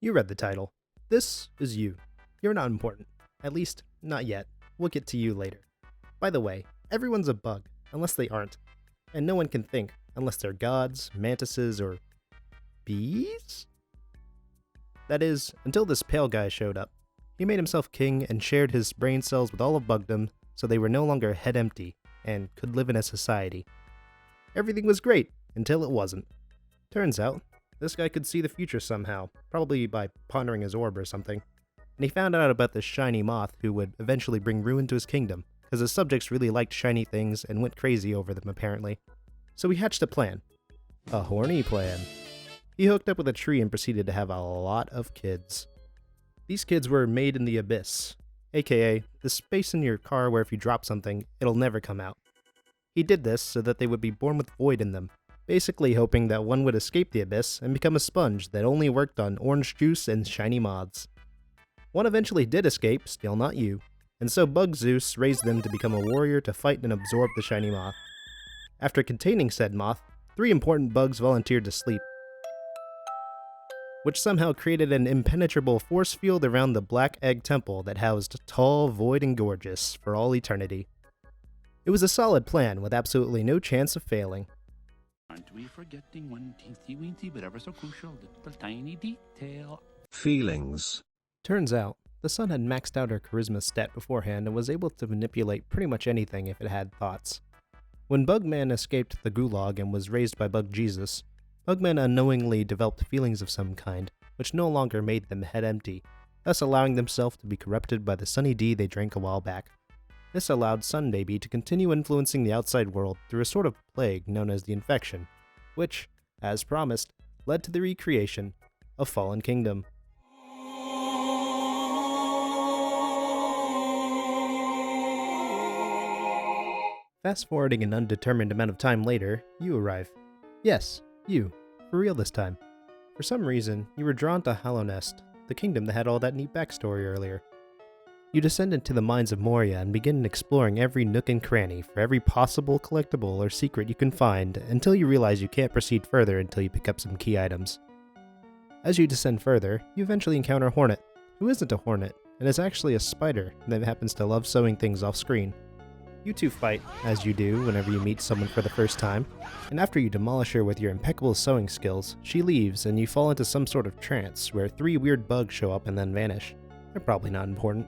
You read the title. This is you. You're not important. At least, not yet. We'll get to you later. By the way, everyone's a bug, unless they aren't. And no one can think, unless they're gods, mantises, or bees? That is, until this pale guy showed up. He made himself king and shared his brain cells with all of bugdom, so they were no longer head empty, and could live in a society. Everything was great, until it wasn't. Turns out, this guy could see the future somehow, probably by pondering his orb or something. And he found out about this shiny moth who would eventually bring ruin to his kingdom, because his subjects really liked shiny things and went crazy over them apparently. So he hatched a plan. A horny plan. He hooked up with a tree and proceeded to have a lot of kids. These kids were made in the abyss, aka the space in your car where if you drop something, it'll never come out. He did this so that they would be born with void in them, basically hoping that one would escape the abyss and become a sponge that only worked on orange juice and shiny moths. One eventually did escape, still not you, and so Bug Zeus raised them to become a warrior to fight and absorb the shiny moth. After containing said moth, 3 important bugs volunteered to sleep, which somehow created an impenetrable force field around the Black Egg Temple that housed Tall, Void, and Gorgeous for all eternity. It was a solid plan with absolutely no chance of failing. Aren't we forgetting one teensy-weensy but ever so crucial little tiny detail? Feelings. Turns out, the sun had maxed out her charisma stat beforehand and was able to manipulate pretty much anything if it had thoughts. When Bugman escaped the gulag and was raised by Bug Jesus, Bugman unknowingly developed feelings of some kind, which no longer made them head empty, thus allowing themselves to be corrupted by the Sunny D they drank a while back. This allowed Sunbaby to continue influencing the outside world through a sort of plague known as the Infection, which, as promised, led to the recreation of Fallen Kingdom. Fast forwarding an undetermined amount of time later, you arrive. Yes, you. For real this time. For some reason, you were drawn to Hallownest, the kingdom that had all that neat backstory earlier. You descend into the mines of Moria and begin exploring every nook and cranny for every possible collectible or secret you can find until you realize you can't proceed further until you pick up some key items. As you descend further, you eventually encounter Hornet, who isn't a hornet, and is actually a spider that happens to love sewing things off screen. You two fight, as you do whenever you meet someone for the first time, and after you demolish her with your impeccable sewing skills, she leaves and you fall into some sort of trance where 3 weird bugs show up and then vanish. They're probably not important.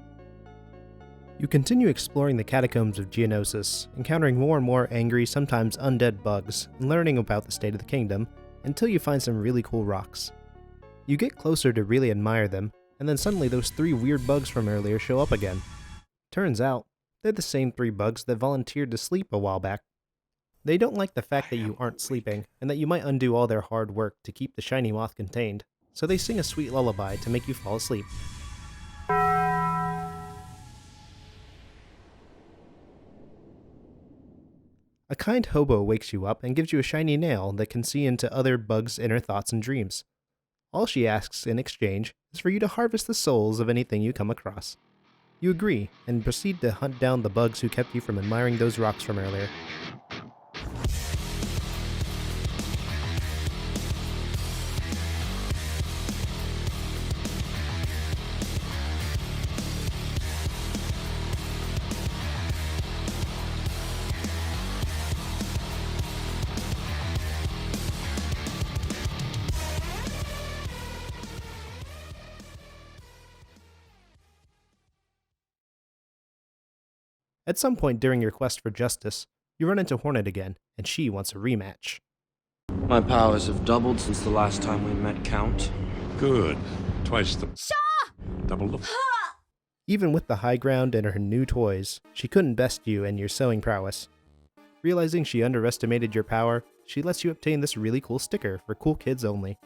You continue exploring the catacombs of Geonosis, encountering more and more angry, sometimes undead bugs, and learning about the state of the kingdom, until you find some really cool rocks. You get closer to really admire them, and then suddenly those 3 weird bugs from earlier show up again. Turns out, they're the same 3 bugs that volunteered to sleep a while back. They don't like the fact that you aren't sleeping, and that you might undo all their hard work to keep the shiny moth contained, so they sing a sweet lullaby to make you fall asleep. A kind hobo wakes you up and gives you a shiny nail that can see into other bugs' inner thoughts and dreams. All she asks in exchange is for you to harvest the souls of anything you come across. You agree, and proceed to hunt down the bugs who kept you from admiring those rocks from earlier. At some point during your quest for justice, you run into Hornet again, and she wants a rematch. My powers have doubled since the last time we met, Count. Good. Twice the... Double the... Even with the high ground and her new toys, she couldn't best you and your sewing prowess. Realizing she underestimated your power, she lets you obtain this really cool sticker for cool kids only.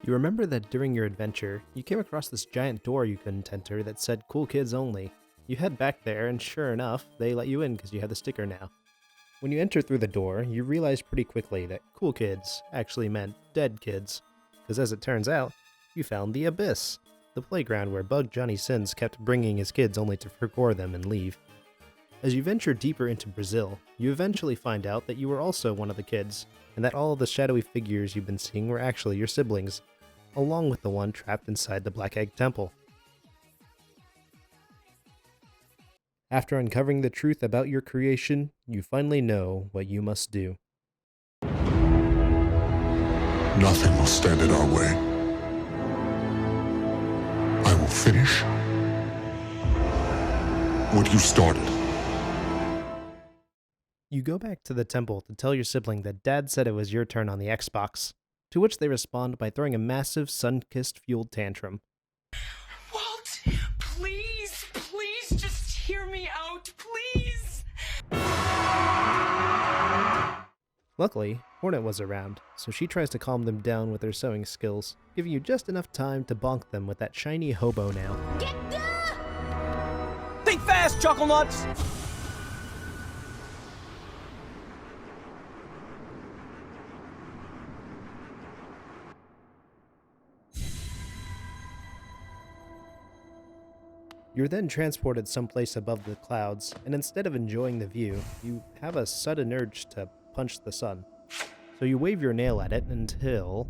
You remember that during your adventure, you came across this giant door you couldn't enter that said cool kids only. You head back there, and sure enough, they let you in because you have the sticker now. When you enter through the door, you realize pretty quickly that cool kids actually meant dead kids, because as it turns out, you found the Abyss, the playground where Bug Johnny Sins kept bringing his kids only to forgore them and leave. As you venture deeper into Brazil, you eventually find out that you were also one of the kids, and that all of the shadowy figures you've been seeing were actually your siblings. along with the one trapped inside the Black Egg Temple. After uncovering the truth about your creation, you finally know what you must do. Nothing will stand in our way. I will finish what you started. You go back to the temple to tell your sibling that Dad said it was your turn on the Xbox, to which they respond by throwing a massive sun-kissed fueled tantrum. Walt, please, please just hear me out, please! Luckily, Hornet was around, so she tries to calm them down with her sewing skills, giving you just enough time to bonk them with that shiny hobo nail. Think fast, Chuckle Nuts! You're then transported someplace above the clouds, and instead of enjoying the view, you have a sudden urge to punch the sun. So you wave your nail at it until...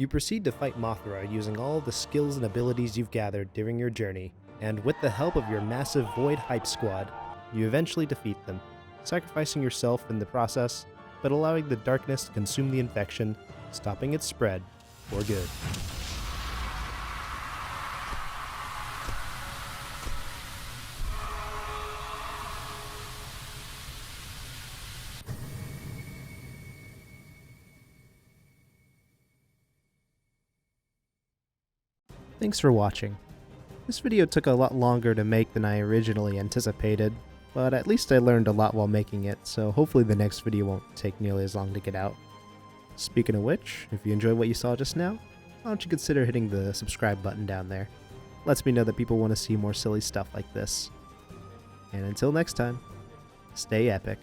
You proceed to fight Mothra using all the skills and abilities you've gathered during your journey, and with the help of your massive Void Hype Squad, you eventually defeat them, sacrificing yourself in the process, but allowing the darkness to consume the infection, stopping its spread for good. Thanks for watching. This video took a lot longer to make than I originally anticipated, but at least I learned a lot while making it, so hopefully the next video won't take nearly as long to get out. Speaking of which, if you enjoyed what you saw just now, why don't you consider hitting the subscribe button down there. Lets me know that people want to see more silly stuff like this. And until next time, stay epic.